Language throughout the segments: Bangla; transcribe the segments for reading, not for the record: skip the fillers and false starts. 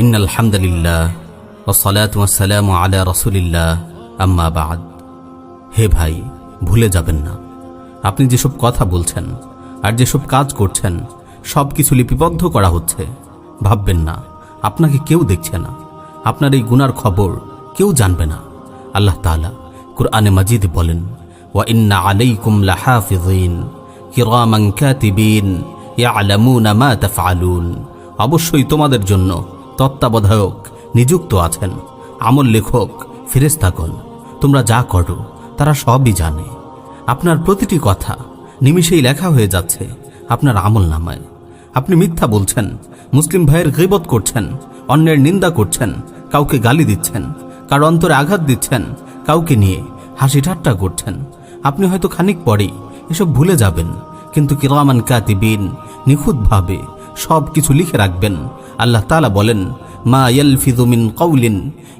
ইন্নাল হামদুলিল্লাহ ওয়াসসালাতু ওয়াসসালামু আলা রাসূলিল্লাহ আম্মা বা'দ। হে ভাই, ভুলে যাবেন না, আপনি যেসব কথা বলছেন আর যেসব কাজ করছেন সব কিছু লিপিবদ্ধ করা হচ্ছে। ভাববেন না আপনাকে কেউ দেখছে না, আপনার এই গুনার খবর কেউ জানবে না। আল্লাহ তাআলা কুরআনে মাজিদে বলেন, ওয়া ইন্না আলাইকুম লাহাফিযিন কিরামান কাতিবিন ইয়ালামুনা মা তাফআলুন। অবশ্যই তোমাদের জন্য তত্ত্বাবধায়ক নিযুক্ত আছেন, আমল লেখক ফেরেশতাগণ। তোমরা যা করো তারা সবই জানে। আপনার প্রতিটি কথা নিমিষেই লেখা হয়ে যাচ্ছে আপনার আমল নামায়। আপনি মিথ্যা বলছেন, মুসলিম ভাইয়ের গীবত করছেন, অন্যের নিন্দা করছেন, কাউকে গালি দিচ্ছেন, কারো অন্তরে আঘাত দিচ্ছেন, কাউকে নিয়ে হাসি ঠাট্টা করছেন। আপনি হয়তো খানিক পরেই এসব ভুলে যাবেন, কিন্তু কিরামান কাতিবিন নিখুঁতভাবে সব কিছু লিখে রাখবেন। আল্লাহ তাআলা বলেন, মা ইয়ালফিযু মিন কাউলিন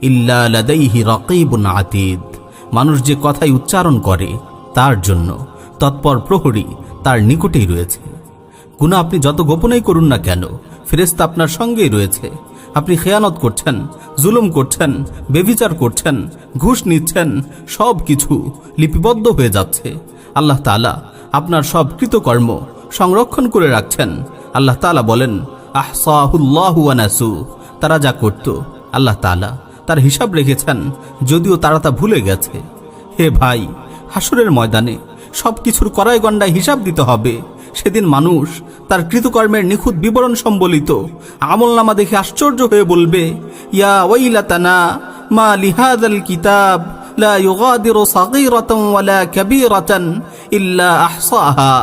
ইল্লা লাদাইহি রাকীবুন আতীদ। মানুষ যে কথাই উচ্চারণ করে তার জন্য তৎপর প্রহরী তার নিকটেই রয়েছে। গুনাহ আপনি যত গোপনেই করুন না কেন, ফেরেশতা আপনার সঙ্গেই রয়েছে। আপনি খেয়ানত করছেন, জুলুম করছেন, বেবিচার করছেন, ঘুষ নিচ্ছেন, সব কিছু লিপিবদ্ধ হয়ে যাচ্ছে। আল্লাহ তাআলা আপনার সব কৃতকর্ম সংরক্ষণ করে রাখছেন। আল্লাহ তাআলা বলেন, আহসাহুল্লাহু ওয়া নাসু। তারা যা করত আল্লাহ তাআলা তার হিসাব রেখেছেন, যদিও তারা তা ভুলে গেছে। হে ভাই, হাসরের ময়দানে সব কিছুর কড়াই গণ্ডায় হিসাব দিতে হবে। সেদিন মানুষ তার কৃতকর্মের নিখুঁত বিবরণ সম্বলিত আমলনামা দেখে আশ্চর্য হয়ে বলবে, ইয়া ওয়াইলাতানা মা লিহাযাল কিতাব লা ইউগাদিরু সাগীরাতান ওয়ালা কাবীরাতান ইল্লা আহসাহা।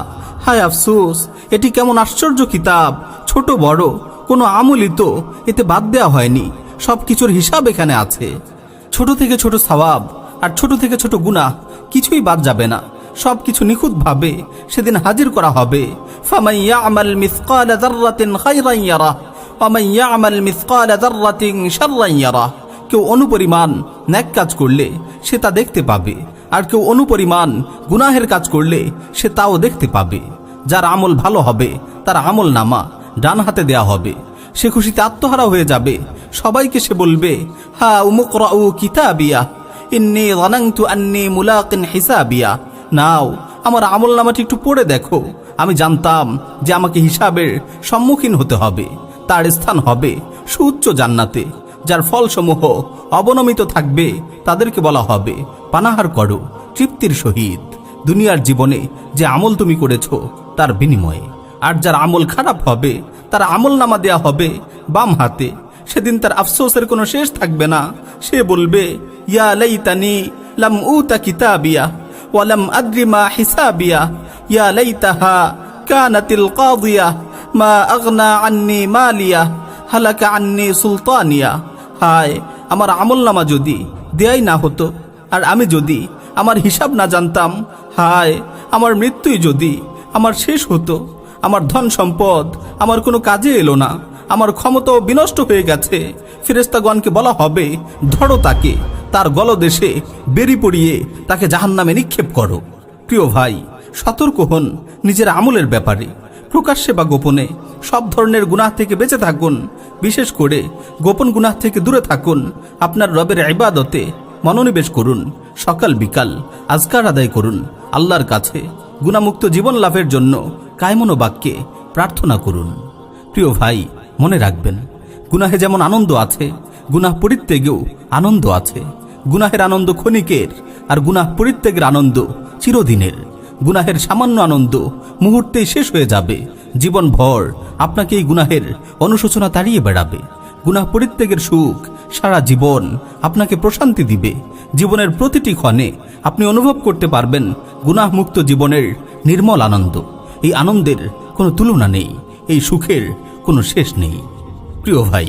হায় আফসোস, এটি কেমন আশ্চর্য কিতাব! ছোট বড় কোনো আমলই তো এতে বাদ দেওয়া হয়নি, সব কিছুর হিসাব এখানে আছে। ছোট থেকে ছোট সওয়াব আর ছোট থেকে ছোট গুনাহ কিছুই বাদ যাবে না, সব কিছু নিখুঁতভাবে সেদিন হাজির করা হবে। ফামান ইয়ামাল মিসকালা যাররাতিন খায়রান ইয়ারাহ ওয়া মান ইয়ামাল মিসকালা যাররাতিন শাররান ইয়ারাহ। কেউ অনুপরিমাণ নেক কাজ করলে সে তা দেখতে পাবে, আর কেউ অনুপরিমাণ গুনাহের কাজ করলে সে তাও দেখতে পাবে। যার আমল ভালো হবে তার আমল নামা ডান হাতে দেয়া হবে। সে খুশিতে আত্মহারা হয়ে যাবে। সবাইকে সে বলবে, হা উমুকরাউ কিতাবিয়া ইন্নী যানানতু আন্নী মুলাকিন হিসাবিয়া। নাও, আমার আমল নামাটি একটু পড়ে দেখো। আমি জানতাম যে আমাকে হিসাবের সম্মুখীন হতে হবে। তার স্থান হবে সুউচ্চ জান্নাতে, যার ফলসমূহ অবনমিত থাকবে। তাদেরকে বলা হবে, পানাহার করো তৃপ্তির সহিত দুনিয়ার জীবনে যে আমল তুমি করেছ তার বিনিময়ে। আর যার আমল খারাপ হবে তার আমল নামা দেয়া হবে বাম হাতে। সেদিন তার আফসোসের কোনো শেষ থাকবে না। সে বলবে, ইয়া লাইতানি লাম উতা কিতাবিয়া ওয়া লাম আদরি মা হিসাবিয়া ইয়া লাইতাহা কানাতিল কাদিয়া মা আগনা আন্নি মালিয়া হালাকা আন্নি সুলতানিয়া। হায়, আমার আমল নামা যদি দেয়াই না হতো, আর আমি যদি আমার হিসাব না জানতাম। হায়, আমার মৃত্যুই যদি আমার শেষ হতো। আমার ধন সম্পদ আমার কোনো কাজে এলো না, আমার ক্ষমতাও বিনষ্ট হয়ে গেছে। ফেরেশতাগণকে বলা হবে, ধরো তাকে, তার গলদেশে বেরি পড়িয়ে তাকে জাহান্নামে নিক্ষেপ করো। প্রিয় ভাই, সতর্ক হন নিজের আমলের ব্যাপারে। প্রকাশ্যে বা গোপনে সব ধরনের গুনাহ থেকে বেঁচে থাকুন। বিশেষ করে গোপন গুনাহ থেকে দূরে থাকুন। আপনার রবের ইবাদতে মনোনিবেশ করুন। সকাল বিকাল আজকার আদায় করুন। আল্লাহর কাছে গুনাহমুক্ত জীবন লাভের জন্য কায়মনো বাক্যে প্রার্থনা করুন। প্রিয় ভাই, মনে রাখবেন, গুনাহে যেমন আনন্দ আছে, গুনাহ পরিত্যাগেও আনন্দ আছে। গুনাহের আনন্দ ক্ষণিকের, আর গুনাহ পরিত্যাগের আনন্দ চিরদিনের। গুনাহের সামান্য আনন্দ মুহূর্তেই শেষ হয়ে যাবে। জীবনভর আপনাকে এই গুনাহের অনুশোচনা তাড়িয়ে বেড়াবে। গুনাহ পরিত্যাগের সুখ সারা জীবন আপনাকে প্রশান্তি দিবে। জীবনের প্রতিটি ক্ষণে আপনি অনুভব করতে পারবেন গুনাহমুক্ত জীবনের নির্মল আনন্দ। এই আনন্দের কোনো তুলনা নেই, এই সুখের কোনো শেষ নেই। প্রিয় ভাই,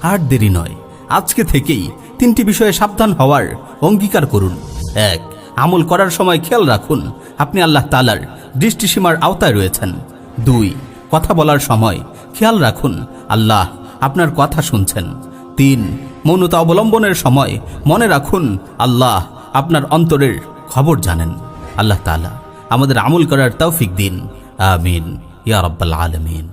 আর দেরি নয়, আজকে থেকেই 3টি বিষয়ে সাবধান হওয়ার অঙ্গীকার করুন। 1. আমল করার সময় খেয়াল রাখুন আপনি আল্লাহ তাআলার দৃষ্টিসীমার আওতায় রয়েছেন। 2. কথা বলার সময় খেয়াল রাখুন আল্লাহ আপনার কথা শুনছেন। 3. মৌনতা অবলম্বনের সময় মনে রাখুন আল্লাহ আপনার অন্তরের খবর জানেন। আল্লাহ তাআলা আমাদের আমল করার তৌফিক দিন। আমিন ইয়া রাব্বাল আলামিন।